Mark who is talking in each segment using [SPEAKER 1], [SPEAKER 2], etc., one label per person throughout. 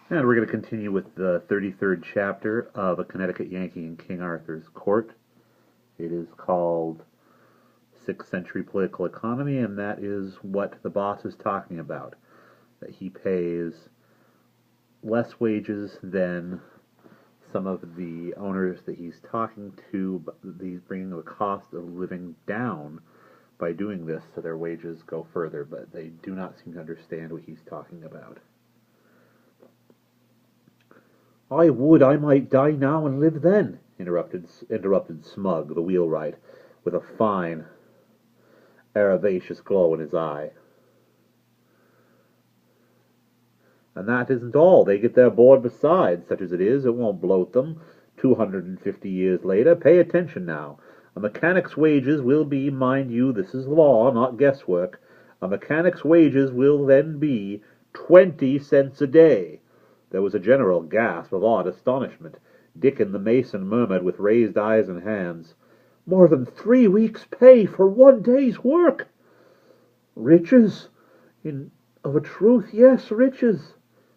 [SPEAKER 1] And we're going to continue with the 33rd chapter of A Connecticut Yankee in King Arthur's Court. It is called 6th Century Political Economy, and that is what the boss is talking about. That he pays less wages than some of the owners that he's talking to, but he's bringing the cost of living down by doing this, so their wages go further, but they do not seem to understand what he's talking about. "I would I might die now and live then," interrupted Smug, the wheelwright, with a fine, avaricious glow in his eye. "And that isn't all. They get their board besides. Such as it is, it won't bloat them. 250 years later. Pay attention now. A mechanic's wages will be, mind you, this is law, not guesswork. A mechanic's wages will then be 20 cents a day." There was a general gasp of awed astonishment. Dickon the mason murmured with raised eyes and hands, "More than 3 weeks' pay for 1 day's work!" "Riches, of a truth, yes, riches,"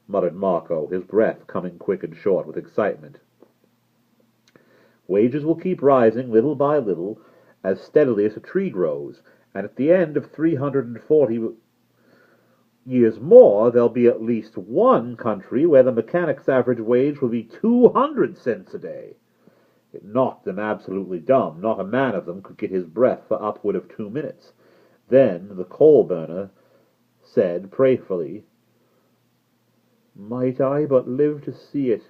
[SPEAKER 1] muttered Marco, his breath coming quick and short with excitement. "Wages will keep rising little by little, as steadily as a tree grows, and at the end of 340 years more, there'll be at least one country where the mechanic's average wage will be 200 cents a day." It knocked them absolutely dumb. Not a man of them could get his breath for upward of 2 minutes. Then the coal-burner said prayerfully, "Might I but live to see it."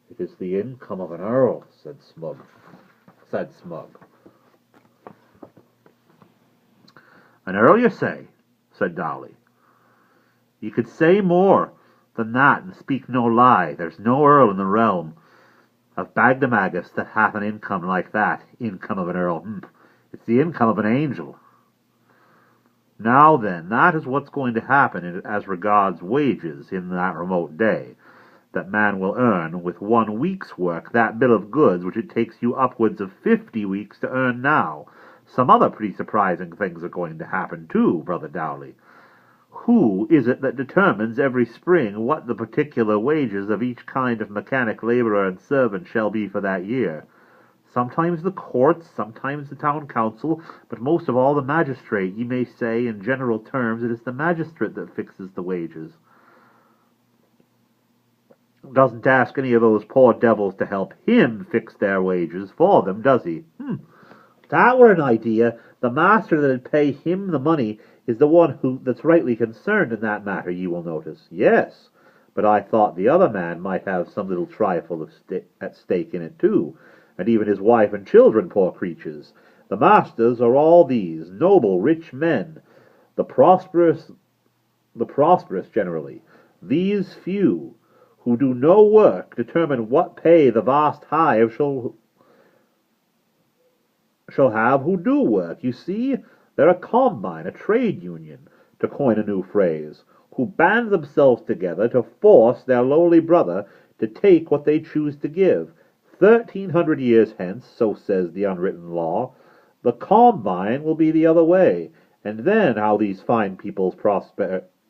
[SPEAKER 1] "It is the income of an earl," said Smug. "An earl, you say?" said Dolly. "You could say more than that and speak no lie. There's no earl in the realm of Bagdemagus that hath an income like that. Income of an earl. It's the income of an angel. Now then, that is what's going to happen as regards wages in that remote day. That man will earn, with 1 week's work, that bill of goods which it takes you upwards of 50 weeks to earn now. Some other pretty surprising things are going to happen, too, Brother Dowley. Who is it that determines every spring what the particular wages of each kind of mechanic, labourer, and servant shall be for that year? Sometimes the courts, sometimes the town council, but most of all the magistrate. Ye may say, in general terms, it is the magistrate that fixes the wages. Doesn't ask any of those poor devils to help him fix their wages for them, does he? That were an idea. The master that'd pay him the money is the one that's rightly concerned in that matter, ye will notice. Yes, but I thought the other man might have some little trifle at stake in it too, and even his wife and children, poor creatures. The masters are all these noble, rich men, the prosperous generally. These few, who do no work, determine what pay the vast hive shall have who do work. You see, they're a combine, a trade union, to coin a new phrase, who band themselves together to force their lowly brother to take what they choose to give. 1,300 years hence, so says the unwritten law, the combine will be the other way, and then how these fine people's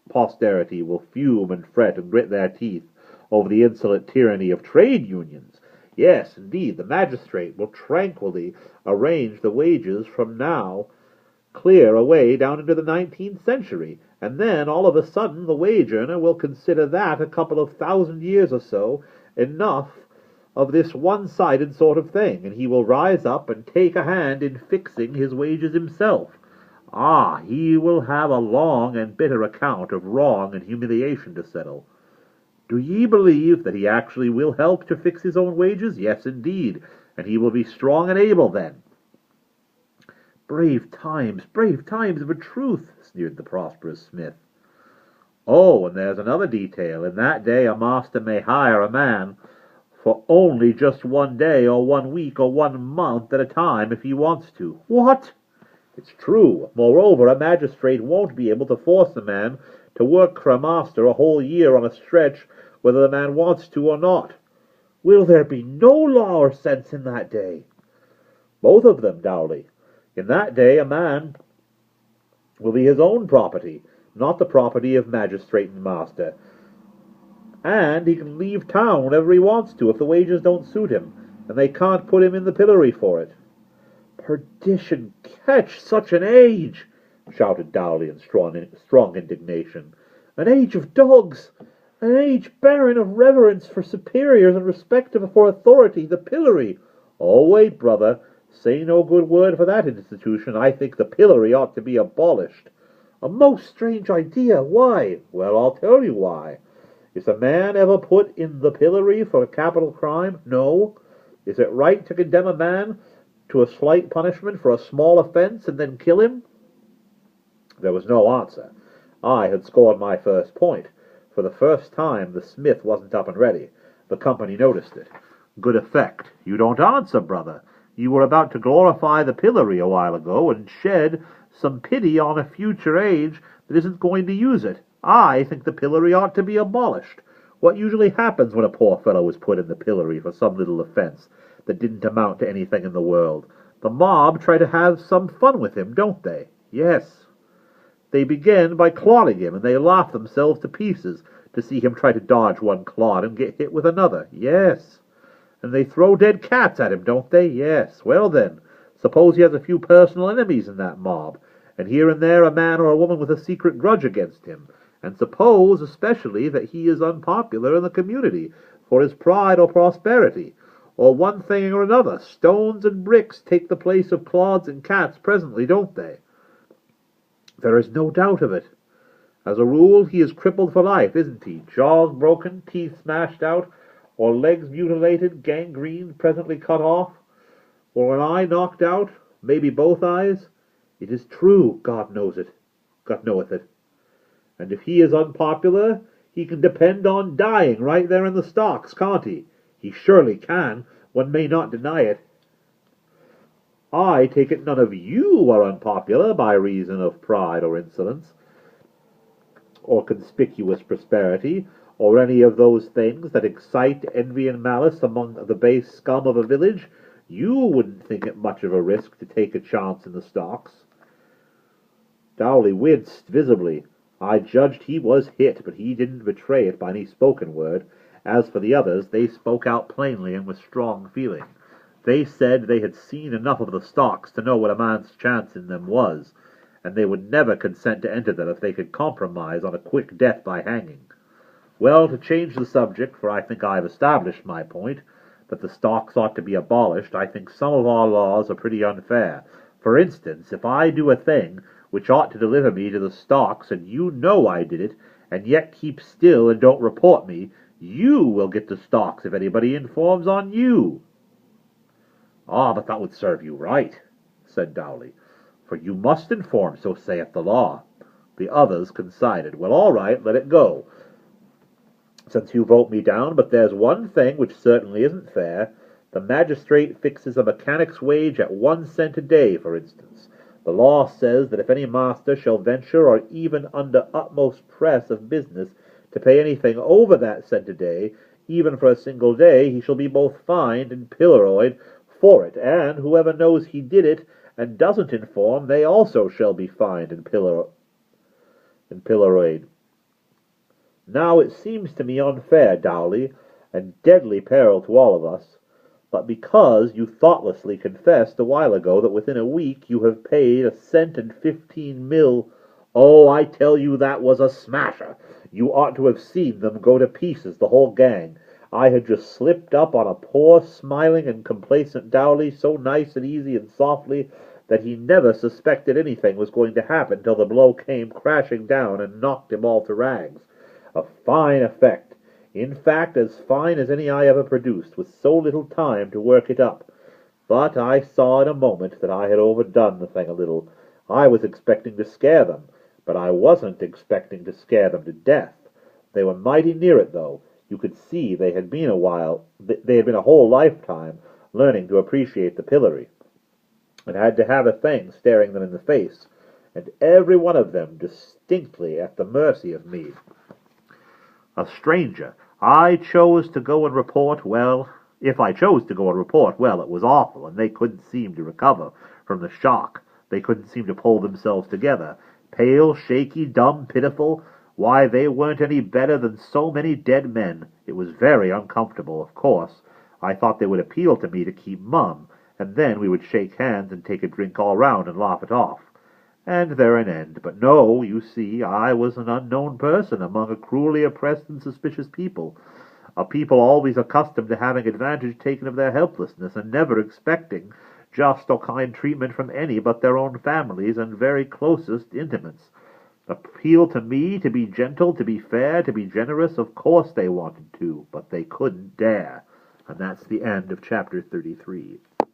[SPEAKER 1] posterity will fume and fret and grit their teeth over the insolent tyranny of trade unions. Yes, indeed, the magistrate will tranquilly arrange the wages from now clear away down into the 19th century, and then all of a sudden the wage earner will consider that a couple of 1,000 years or so enough of this one-sided sort of thing, and he will rise up and take a hand in fixing his wages himself. He will have a long and bitter account of wrong and humiliation to settle. Do ye believe that he actually will help to fix his own wages? Yes, indeed, and he will be strong and able then." Brave times of a truth," sneered the prosperous Smith. "Oh, and there's another detail. In that day a master may hire a man for only just 1 day or 1 week or 1 month at a time if he wants to." "What?" "It's true. Moreover, a magistrate won't be able to force a man to work for a master a whole year on a stretch, whether the man wants to or not." "Will there be no law or sense in that day?" "Both of them, Dowley. In that day a man will be his own property, not the property of magistrate and master. and he can leave town whenever he wants to if the wages don't suit him, and they can't put him in the pillory for it." "Perdition catch such an age!" shouted Dowley in strong indignation. "An age of dogs! An age barren of reverence for superiors and respect for authority, the pillory!" "Oh, wait, brother. Say no good word for that institution. I think the pillory ought to be abolished." "A most strange idea. Why?" "Well, I'll tell you why. Is a man ever put in the pillory for a capital crime? No. Is it right to condemn a man to a slight punishment for a small offense and then kill him?" There was no answer. I had scored my first point. For the first time the smith wasn't up and ready. The company noticed it. "Good effect. You don't answer, brother. You were about to glorify the pillory a while ago and shed some pity on a future age that isn't going to use it. I think the pillory ought to be abolished. What usually happens when a poor fellow is put in the pillory for some little offense that didn't amount to anything in the world? The mob try to have some fun with him, don't they? Yes. They begin by clodding him, and they laugh themselves to pieces to see him try to dodge one clod and get hit with another. Yes. And they throw dead cats at him, don't they? Yes. Well then, suppose he has a few personal enemies in that mob, and here and there a man or a woman with a secret grudge against him, and suppose especially that he is unpopular in the community for his pride or prosperity, or one thing or another. Stones and bricks take the place of clods and cats presently, don't they? There is no doubt of it. As a rule, he is crippled for life, isn't he? Jaws broken, teeth smashed out, or legs mutilated, gangrene presently cut off, or an eye knocked out, maybe both eyes. It is true, God knows it. God knoweth it. And if he is unpopular, he can depend on dying right there in the stocks, can't he? He surely can. One may not deny it. I take it none of you are unpopular by reason of pride or insolence, or conspicuous prosperity, or any of those things that excite envy and malice among the base scum of a village. You wouldn't think it much of a risk to take a chance in the stocks." Dowley winced visibly. I judged he was hit, but he didn't betray it by any spoken word. As for the others, they spoke out plainly and with strong feeling. They said they had seen enough of the stocks to know what a man's chance in them was, and they would never consent to enter them if they could compromise on a quick death by hanging. Well, to change the subject, for I think I have established my point, that the stocks ought to be abolished, I think some of our laws are pretty unfair. For instance, if I do a thing which ought to deliver me to the stocks, and you know I did it, and yet keep still and don't report me, you will get the stocks if anybody informs on you." "Ah, but that would serve you right," said Dowley, "for you must inform, so saith the law." The others coincided. "Well, all right, let it go, since you vote me down, but there's one thing which certainly isn't fair. The magistrate fixes a mechanic's wage at 1 cent a day, for instance. The law says that if any master shall venture, or even under utmost press of business, to pay anything over that cent a day, even for a single day, he shall be both fined and pilloried for it, and whoever knows he did it and doesn't inform, they also shall be fined and pilloried. Now it seems to me unfair, Dowley, and deadly peril to all of us, but because you thoughtlessly confessed a while ago that within a week you have paid 1 cent and 15 mil. Oh, I tell you that was a smasher. You ought to have seen them go to pieces, the whole gang. I had just slipped up on a poor, smiling and complacent Dowley, so nice and easy and softly that he never suspected anything was going to happen till the blow came crashing down and knocked him all to rags. A fine effect. In fact, as fine as any I ever produced, with so little time to work it up. But I saw in a moment that I had overdone the thing a little. I was expecting to scare them, but I wasn't expecting to scare them to death. They were mighty near it, though. You could see they had been a whole lifetime learning to appreciate the pillory, and had to have a thing staring them in the face, and every one of them distinctly at the mercy of me. A stranger. I chose to go and report, well, if I chose to go and report, well, it was awful, and they couldn't seem to recover from the shock. They couldn't seem to pull themselves together. Pale, shaky, dumb, pitiful. Why, they weren't any better than so many dead men. It was very uncomfortable, of course. I thought they would appeal to me to keep mum, and then we would shake hands and take a drink all round and laugh it off. And there an end. But no, you see, I was an unknown person among a cruelly oppressed and suspicious people, a people always accustomed to having advantage taken of their helplessness, and never expecting just or kind treatment from any but their own families and very closest intimates. Appeal to me to be gentle, to be fair, to be generous, of course they wanted to, but they couldn't dare. And that's the end of chapter 33.